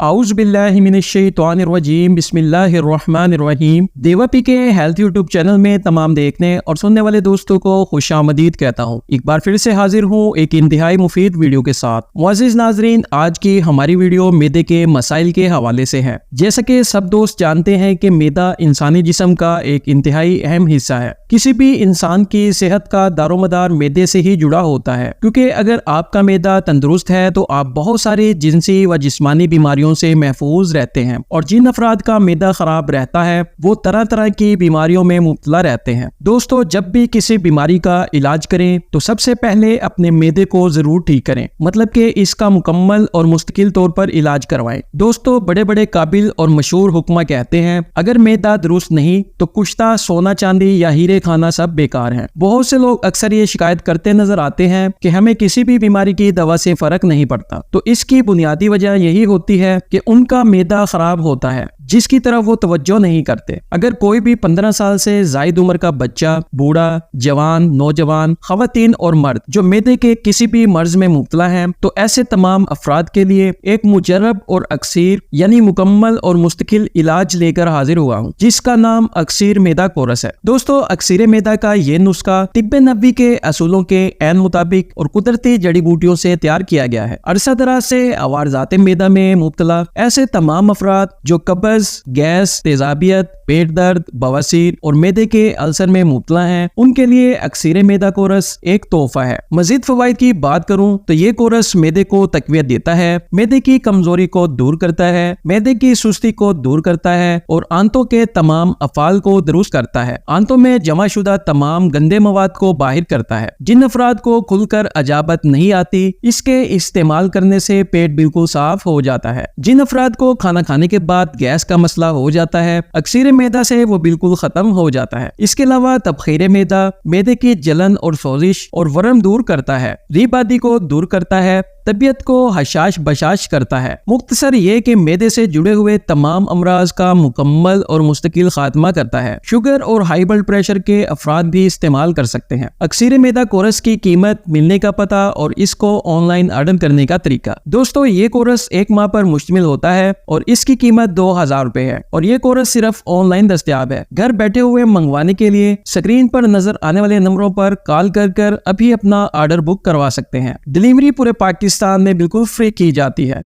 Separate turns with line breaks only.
आउज़ बिल्लाहि मिनश्शैतानिर्रजीम बिस्मिल्लाहिर्रहमानिर्रहीम। देवापी के हेल्थ यूट्यूब चैनल में तमाम देखने और सुनने वाले दोस्तों को खुशामदीद कहता हूँ। एक बार फिर से हाजिर हूँ एक इंतहाई मुफीद वीडियो के साथ। मुअज़्ज़िज़ नाज़रीन, आज की हमारी वीडियो मैदे के मसाइल के हवाले से है। जैसा कि सब दोस्त जानते हैं कि मैदा इंसानी जिस्म का एक इंतहाई अहम हिस्सा है। किसी भी इंसान की सेहत का दारोमदार मैदे से ही जुड़ा होता है, क्योंकि अगर आपका मैदा तंदुरुस्त है तो आप बहुत सारी जिनसी व जिस्मानी बीमारियों से महफूज रहते हैं, और जिन अफराद का मैदा खराब रहता है वो तरह तरह की बीमारियों में मुब्तला रहते हैं। दोस्तों, जब भी किसी बीमारी का इलाज करें तो सबसे पहले अपने मैदे को जरूर ठीक करें, मतलब कि इसका मुकम्मल और मुस्तकिल तौर पर इलाज करवाएं। दोस्तों, बड़े बड़े काबिल और मशहूर हुक्मा कहते हैं, अगर मैदा दुरुस्त नहीं तो कुश्ता, सोना चांदी या हीरे खाना सब बेकार है। बहुत से लोग अक्सर ये शिकायत करते नजर आते हैं कि हमें किसी भी बीमारी की दवा से फर्क नहीं पड़ता। तो इसकी बुनियादी वजह यही होती है कि उनका मैदा खराब होता है, जिसकी तरफ वो तवज्जो नहीं करते। अगर कोई भी 15 साल से जायद उम्र का बच्चा, बूढ़ा, जवान, नौजवान, खवातीन और मर्द जो मैदे के किसी भी मर्ज में मुब्तला हैं, तो ऐसे तमाम अफराद के लिए एक मुजर्रब और अक्सीर यानी मुकम्मल और मुस्तकिल इलाज लेकर हाजिर हुआ हूँ, जिसका नाम अक्सीर मैदा कोरस है। दोस्तों, अक्सीर मैदा का ये नुस्खा तिब्बे नबवी के असूलों के ऐन मुताबिक और कुदरती जड़ी बूटियों से तैयार किया गया है। अरसा दराज से अवारजाते मैदा में मुब्तला ऐसे तमाम अफराद जो कब्ज, गैस, तेजाबियत, पेट दर्द, बवासीर और मैदे के अल्सर में मुब्तला हैं, उनके लिए अक्सीर मैदा कोरस एक तोहफा है। मजीद फवाइद की बात करूं तो ये कोरस मैदे को तकवियत देता है, मैदे की कमजोरी को दूर करता है, मैदे की सुस्ती को दूर करता है और आंतों के तमाम अफाल को दुरुस्त करता है। आंतों में जमा शुदा तमाम गंदे मवाद को बाहर करता है। जिन अफराद को खुलकर अजाबत नहीं आती, इसके इस्तेमाल करने से पेट बिल्कुल साफ हो जाता है। जिन अफराद को खाना खाने के बाद गैस का मसला हो जाता है, अक्सीर मैदा से वो बिल्कुल खत्म हो जाता है। इसके अलावा तबखीर मैदा मैदे की जलन और सोजिश और वरम दूर करता है, रीबादी को दूर करता है, तबीयत को हशाश बशाश करता है। मुख्तसर ये कि मैदे से जुड़े हुए तमाम अमराज का मुकम्मल और मुस्तकिल खात्मा करता है। शुगर और हाई ब्लड प्रेशर के अफराद भी इस्तेमाल कर सकते हैं। अक्सीर मैदा कोरस की कीमत, मिलने का पता और इसको ऑनलाइन ऑर्डर करने का तरीका। दोस्तों, ये कोरस 1 माह पर मुश्तमिल होता है और इसकी कीमत 2000 रुपए है, और ये कोरस सिर्फ ऑनलाइन दस्तयाब है। घर बैठे हुए मंगवाने के लिए स्क्रीन पर नजर आने वाले नंबरों पर कॉल कर अभी अपना ऑर्डर बुक करवा सकते हैं। डिलीवरी पूरे पाकिस्तान में बिल्कुल फ्री की जाती है।